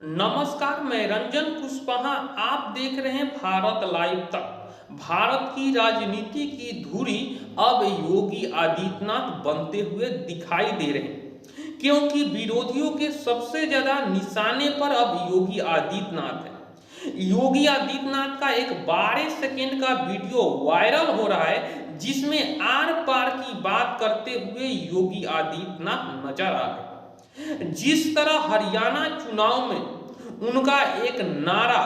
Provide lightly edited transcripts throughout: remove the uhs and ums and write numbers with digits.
नमस्कार, मैं रंजन कुशवाहा। आप देख रहे हैं भारत लाइव तक। भारत की राजनीति की धुरी अब योगी आदित्यनाथ बनते हुए दिखाई दे रहे हैं, क्योंकि विरोधियों के सबसे ज्यादा निशाने पर अब योगी आदित्यनाथ है। योगी आदित्यनाथ का एक 12 सेकेंड का वीडियो वायरल हो रहा है, जिसमें आर पार की बात करते हुए योगी आदित्यनाथ नजर आ रहे हैं। जिस तरह हरियाणा चुनाव में उनका एक नारा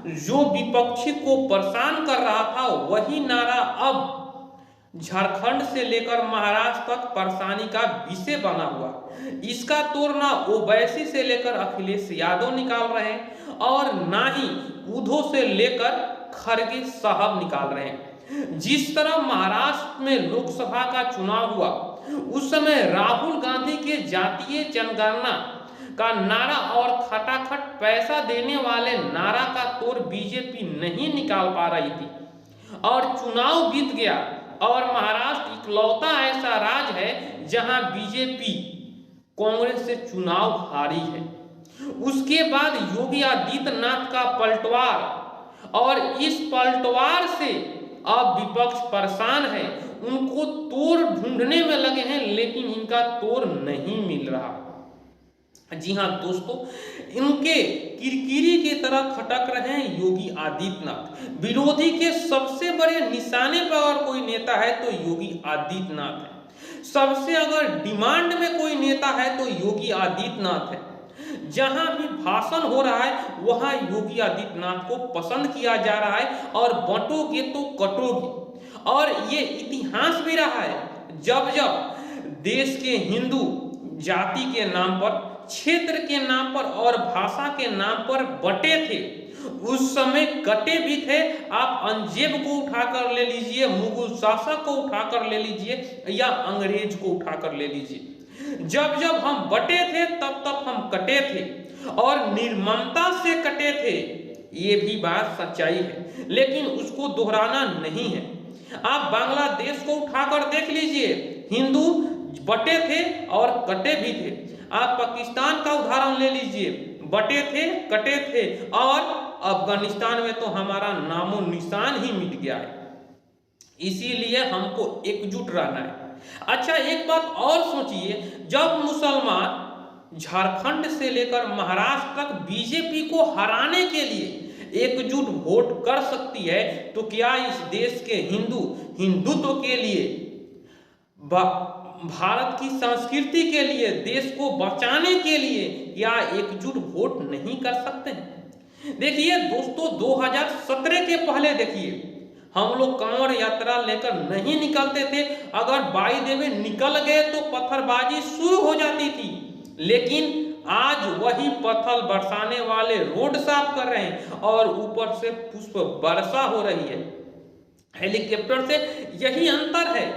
जो विपक्षी को परेशान कर रहा था, वही नारा अब झारखंड से लेकर महाराष्ट्र तक परेशानी का विषय बना हुआ। इसका तोड़ना ओवैसी से लेकर अखिलेश यादव निकाल रहे हैं और ना ही उद्धव से लेकर खड़गे साहब निकाल रहे हैं। जिस तरह महाराष्ट्र में लोकसभा का चुनाव हुआ, उस समय राहुल गांधी के जातीय जनगणना का नारा और खटाखट पैसा देने वाले नारा का तोड़ बीजेपी नहीं निकाल पा रही थी और चुनाव बीत गया। और महाराष्ट्र इकलौता ऐसा राज्य है जहां बीजेपी कांग्रेस से चुनाव हारी है। उसके बाद योगी आदित्यनाथ का पलटवार, और इस पलटवार से अब विपक्ष परेशान है, उनको तोड़ ढूंढने में लगे हैं, लेकिन इनका तोड़ नहीं मिल रहा। जी हाँ दोस्तों, इनके किरकिरी की तरह खटक रहे हैं योगी आदित्यनाथ। विरोधी के सबसे बड़े निशाने पर अगर कोई नेता है तो योगी आदित्यनाथ है। सबसे अगर डिमांड में कोई नेता है तो योगी आदित्यनाथ है। जहां भी भाषण हो रहा है वहां योगी आदित्यनाथ को पसंद किया जा रहा है और बंटोगे तो कटोगे। और ये इतिहास भी रहा है, जब जब देश के हिंदू जाति के नाम पर, क्षेत्र के नाम पर और भाषा के नाम पर बटे थे, उस समय कटे भी थे। आप अंजेब को उठाकर ले लीजिए, मुगल शासक को उठाकर ले लीजिए या अंग्रेज को उठाकर ले लीजिए। जब जब हम बटे थे तब तब हम कटे थे और निर्ममता से कटे थे। ये भी बात सच्चाई है, लेकिन उसको दोहराना नहीं है। आप बांग्लादेश को उठाकर देख लीजिए, हिंदू बटे थे और कटे भी थे। आप पाकिस्तान का उदाहरण ले लीजिए, बटे थे, कटे थे, और अफगानिस्तान में तो हमारा नामो निशान ही मिट गया है। इसीलिए हमको एकजुट रहना है। अच्छा, एक बात और सोचिए, जब मुसलमान झारखंड से लेकर महाराष्ट्र तक बीजेपी को हराने के लिए एकजुट वोट कर सकती है, तो क्या इस देश के हिंदुत्व के लिए, भारत की संस्कृति के लिए, देश को बचाने के लिए क्या एकजुट वोट नहीं कर सकते हैं? देखिए दोस्तों, 2017 के पहले देखिए, हम लोग कांवड़ यात्रा लेकर नहीं निकलते थे। अगर बाई देवे निकल गए तो पत्थरबाजी शुरू हो जाती थी, लेकिन आज वही पत्थर बरसाने वाले रोड साफ कर रहे हैं और ऊपर से पुष्प वर्षा हो रही है हेलीकॉप्टर से। यही अंतर है।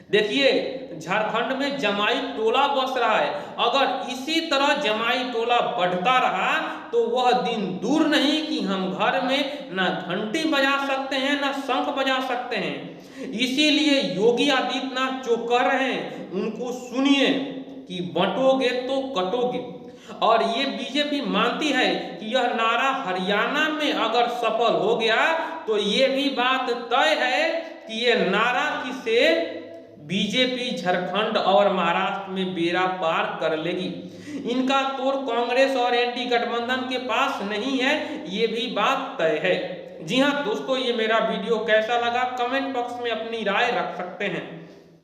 देखिए, झारखंड में जमाई टोला बस रहा है। अगर इसी तरह जमाई टोला बढ़ता रहा तो वह दिन दूर नहीं कि हम घर में ना घंटी बजा सकते हैं ना शंख बजा सकते हैं। इसीलिए योगी आदित्यनाथ जो कर रहे हैं उनको सुनिए कि बंटोगे तो कटोगे। और ये बीजेपी मानती है कि यह नारा हरियाणा में अगर सफल हो गया तो ये भी बात तय है कि ये नारा किसे बीजेपी झारखंड और महाराष्ट्र में बेड़ा पार कर लेगी। इनका तोड़ कांग्रेस और एनडी गठबंधन के पास नहीं है, ये भी बात तय है। जी हाँ दोस्तों, ये मेरा वीडियो कैसा लगा कमेंट बॉक्स में अपनी राय रख सकते हैं।